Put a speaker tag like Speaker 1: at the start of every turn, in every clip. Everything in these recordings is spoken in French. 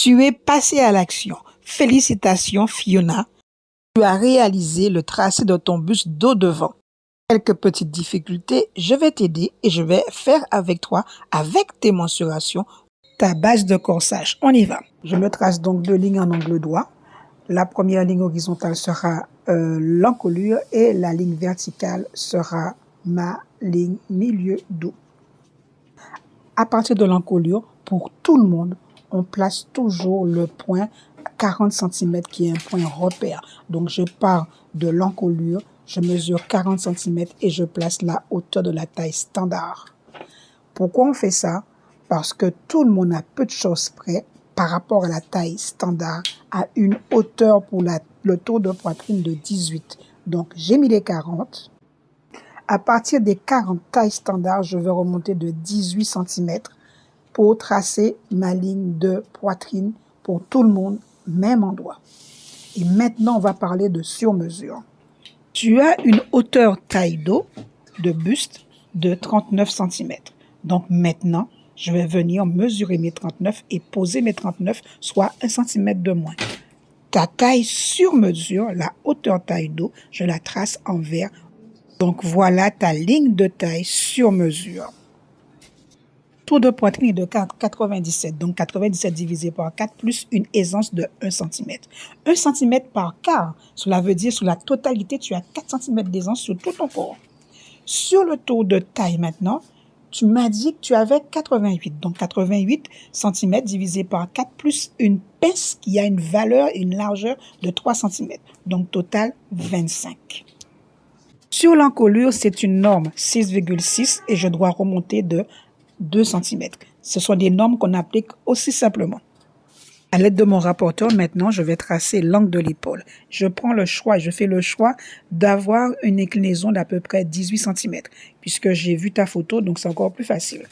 Speaker 1: Tu es passé à l'action. Félicitations Fiona. Tu as réalisé le tracé de ton buste dos devant. Quelques petites difficultés, je vais t'aider et je vais faire avec toi, avec tes mensurations, ta base de corsage. On y va. Je me trace donc 2 lignes en angle droit. La première ligne horizontale sera l'encolure et la ligne verticale sera ma ligne milieu dos. À partir de l'encolure, pour tout le monde, on place toujours le point 40 cm qui est un point repère. Donc, je pars de l'encolure, je mesure 40 cm et je place la hauteur de la taille standard. Pourquoi on fait ça? Parce que tout le monde a peu de choses près par rapport à la taille standard à une hauteur pour le tour de poitrine de 18. Donc, j'ai mis les 40. À partir des 40 tailles standard, je vais remonter de 18 cm pour tracer ma ligne de poitrine pour tout le monde, même endroit. Et maintenant, on va parler de sur-mesure. Tu as une hauteur taille dos de buste de 39 cm. Donc maintenant, je vais venir mesurer mes 39 et poser mes 39, soit 1 cm de moins. Ta taille sur mesure, la hauteur taille dos, je la trace en vert. Donc voilà ta ligne de taille sur mesure. Tour de poitrine est de 97, donc 97 divisé par 4 plus une aisance de 1 cm. 1 cm par quart, cela veut dire sur la totalité, tu as 4 cm d'aisance sur tout ton corps. Sur le tour de taille maintenant, tu m'as dit que tu avais 88, donc 88 cm divisé par 4 plus une pince qui a une valeur et une largeur de 3 cm, donc total 25. Sur l'encolure, c'est une norme 6,6 et je dois remonter de 2 cm. Ce sont des normes qu'on applique aussi simplement. À l'aide de mon rapporteur, maintenant, je vais tracer l'angle de l'épaule. Je prends le choix, je fais le choix d'avoir une inclinaison d'à peu près 18 cm, puisque j'ai vu ta photo, donc c'est encore plus facile.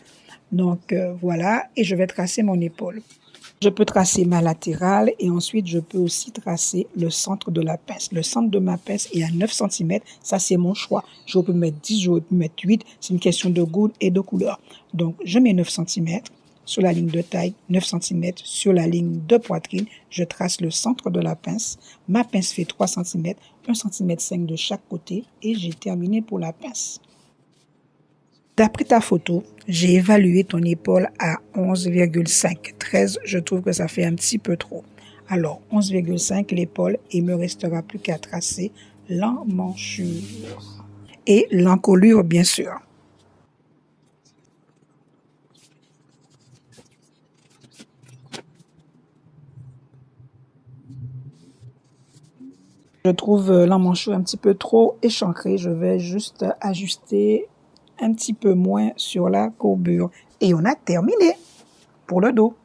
Speaker 1: Donc voilà, et je vais tracer mon épaule. Je peux tracer ma latérale et ensuite je peux aussi tracer le centre de la pince. Le centre de ma pince est à 9 cm, ça c'est mon choix. Je peux mettre 10, je peux mettre 8, c'est une question de goût et de couleur. Donc je mets 9 cm sur la ligne de taille, 9 cm sur la ligne de poitrine. Je trace le centre de la pince. Ma pince fait 3 cm, 1 cm 5 de chaque côté et j'ai terminé pour la pince. D'après ta photo, j'ai évalué ton épaule à 11,5. 13, je trouve que ça fait un petit peu trop. Alors, 11,5 l'épaule et il me restera plus qu'à tracer l'emmanchure. Et l'encolure, bien sûr. Je trouve l'emmanchure un petit peu trop échancrée. Je vais juste ajuster un petit peu moins sur la courbure. Et on a terminé pour le dos.